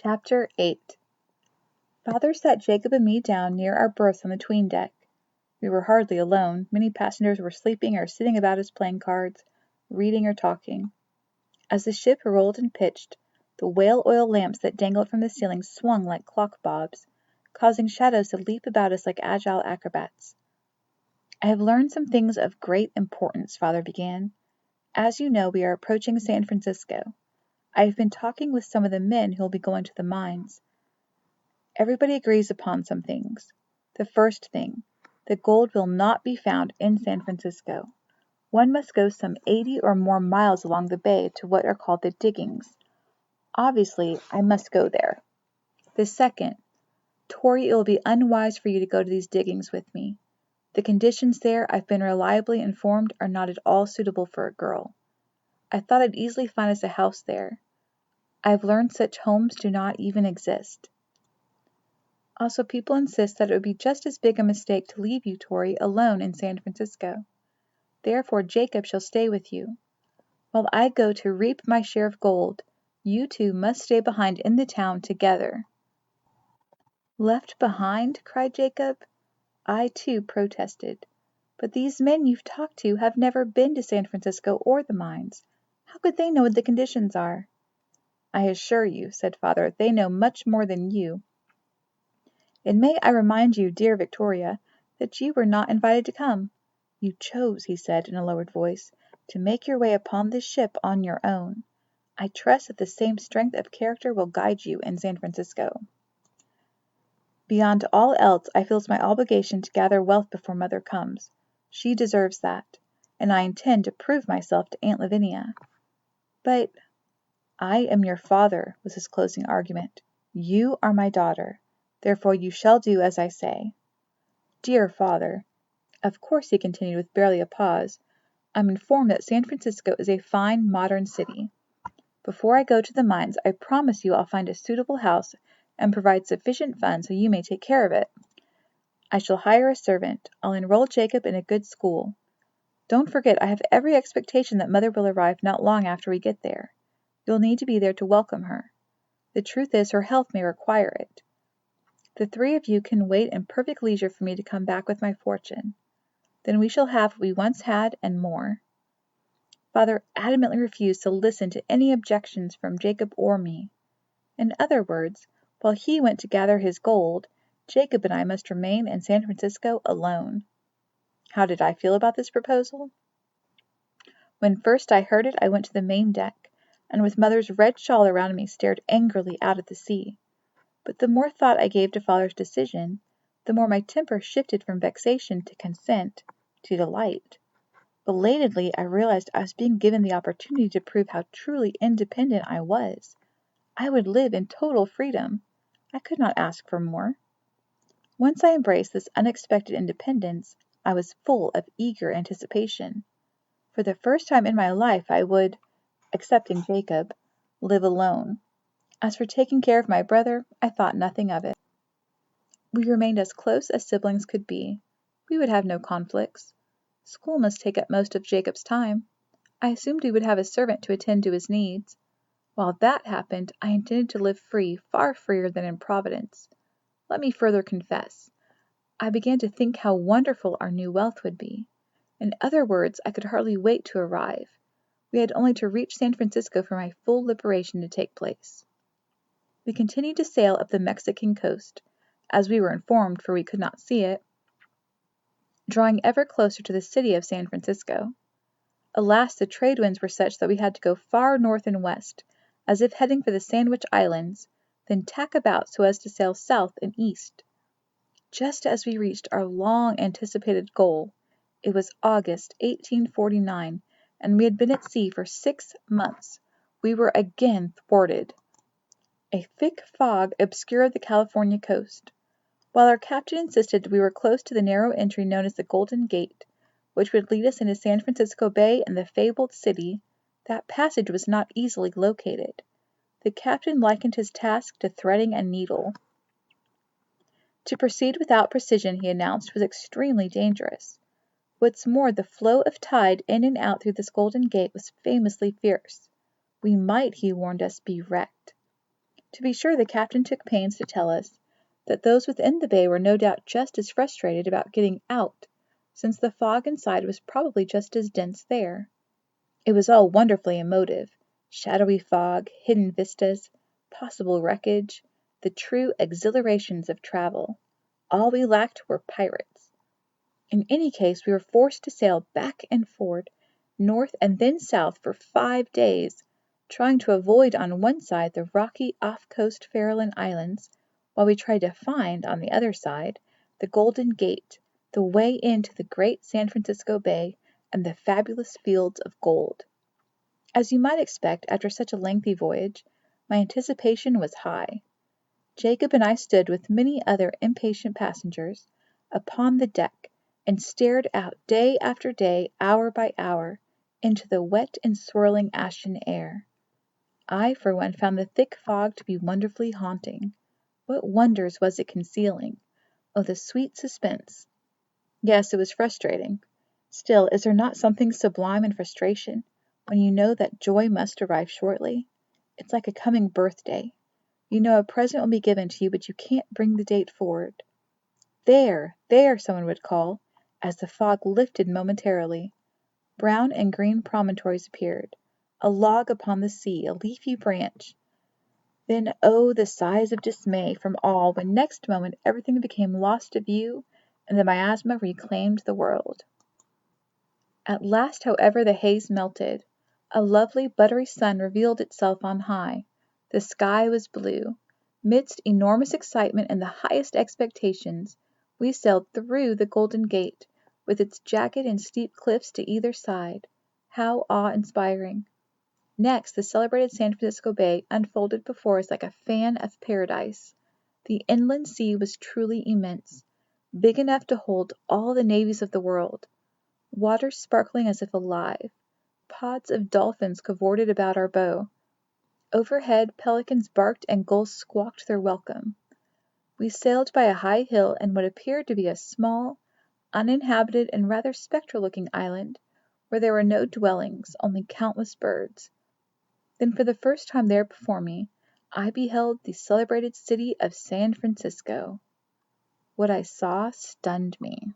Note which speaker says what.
Speaker 1: Chapter 8. Father sat Jacob and me down near our berths on the 'tween deck. We were hardly alone. Many passengers were sleeping or sitting about us playing cards, reading or talking. As the ship rolled and pitched, the whale oil lamps that dangled from the ceiling swung like clock bobs, causing shadows to leap about us like agile acrobats. "I have learned some things of great importance," Father began. "As you know, we are approaching San Francisco. I have been talking with some of the men who will be going to the mines. Everybody agrees upon some things. The first thing, that gold will not be found in San Francisco. One must go some 80 or more miles along the bay to what are called the diggings. Obviously, I must go there. The second, Tori, it will be unwise for you to go to these diggings with me. The conditions there, I've been reliably informed, are not at all suitable for a girl. I thought I'd easily find us a house there. I've learned such homes do not even exist. Also, people insist that it would be just as big a mistake to leave you, Tori, alone in San Francisco. Therefore, Jacob shall stay with you. While I go to reap my share of gold, you two must stay behind in the town together." "Left behind?" cried Jacob. I, too, protested. "But these men you've talked to have never been to San Francisco or the mines. How could they know what the conditions are?" "I assure you," said Father, "they know much more than you. And may I remind you, dear Victoria, that you were not invited to come. You chose," he said in a lowered voice, "to make your way upon this ship on your own. I trust that the same strength of character will guide you in San Francisco. Beyond all else, I feel it's my obligation to gather wealth before Mother comes. She deserves that, and I intend to prove myself to Aunt Lavinia." "But—" "I am your father," was his closing argument. "You are my daughter. Therefore you shall do as I say. Dear Father, of course," he continued with barely a pause, "I'm informed that San Francisco is a fine modern city. Before I go to the mines, I promise you I'll find a suitable house and provide sufficient funds so you may take care of it. I shall hire a servant. I'll enroll Jacob in a good school. Don't forget, I have every expectation that Mother will arrive not long after we get there. You'll need to be there to welcome her. The truth is, her health may require it. The three of you can wait in perfect leisure for me to come back with my fortune. Then we shall have what we once had and more." Father adamantly refused to listen to any objections from Jacob or me. In other words, while he went to gather his gold, Jacob and I must remain in San Francisco alone. How did I feel about this proposal? When first I heard it, I went to the main deck, and with Mother's red shawl around me stared angrily out at the sea. But the more thought I gave to Father's decision, the more my temper shifted from vexation to consent, to delight. Belatedly, I realized I was being given the opportunity to prove how truly independent I was. I would live in total freedom. I could not ask for more. Once I embraced this unexpected independence, I was full of eager anticipation. For the first time in my life I would, excepting Jacob, live alone. As for taking care of my brother, I thought nothing of it. We remained as close as siblings could be. We would have no conflicts. School must take up most of Jacob's time. I assumed he would have a servant to attend to his needs. While that happened, I intended to live free, far freer than in Providence. Let me further confess. I began to think how wonderful our new wealth would be. In other words, I could hardly wait to arrive. We had only to reach San Francisco for my full liberation to take place. We continued to sail up the Mexican coast, as we were informed, for we could not see it, drawing ever closer to the city of San Francisco. Alas, the trade winds were such that we had to go far north and west, as if heading for the Sandwich Islands, then tack about so as to sail south and east. Just as we reached our long-anticipated goal, it was August 1849, and we had been at sea for 6 months. We were again thwarted. A thick fog obscured the California coast. While our captain insisted we were close to the narrow entry known as the Golden Gate, which would lead us into San Francisco Bay and the fabled city, that passage was not easily located. The captain likened his task to threading a needle. To proceed without precision, he announced, was extremely dangerous. What's more, the flow of tide in and out through this Golden Gate was famously fierce. We might, he warned us, be wrecked. To be sure, the captain took pains to tell us that those within the bay were no doubt just as frustrated about getting out, since the fog inside was probably just as dense there. It was all wonderfully emotive: shadowy fog, hidden vistas, possible wreckage, the true exhilarations of travel. All we lacked were pirates. In any case, we were forced to sail back and forward, north and then south, for 5 days, trying to avoid on one side the rocky off-coast Farallon Islands, while we tried to find, on the other side, the Golden Gate, the way into the great San Francisco Bay and the fabulous fields of gold. As you might expect after such a lengthy voyage, my anticipation was high. Jacob and I stood with many other impatient passengers upon the deck and stared out day after day, hour by hour, into the wet and swirling ashen air. I, for one, found the thick fog to be wonderfully haunting. What wonders was it concealing? Oh, the sweet suspense! Yes, it was frustrating. Still, is there not something sublime in frustration, when you know that joy must arrive shortly? It's like a coming birthday. You know a present will be given to you, but you can't bring the date forward. There, there, someone would call, as the fog lifted momentarily. Brown and green promontories appeared, a log upon the sea, a leafy branch. Then, oh, the sighs of dismay from all when next moment everything became lost to view and the miasma reclaimed the world. At last, however, the haze melted. A lovely buttery sun revealed itself on high. The sky was blue. Midst enormous excitement and the highest expectations, we sailed through the Golden Gate, with its jagged and steep cliffs to either side. How awe-inspiring! Next, the celebrated San Francisco Bay unfolded before us like a fan of paradise. The inland sea was truly immense, big enough to hold all the navies of the world. Water sparkling as if alive. Pods of dolphins cavorted about our bow. Overhead, pelicans barked and gulls squawked their welcome. We sailed by a high hill and what appeared to be a small, uninhabited and rather spectral-looking island, where there were no dwellings, only countless birds. Then for the first time there before me, I beheld the celebrated city of San Francisco. What I saw stunned me.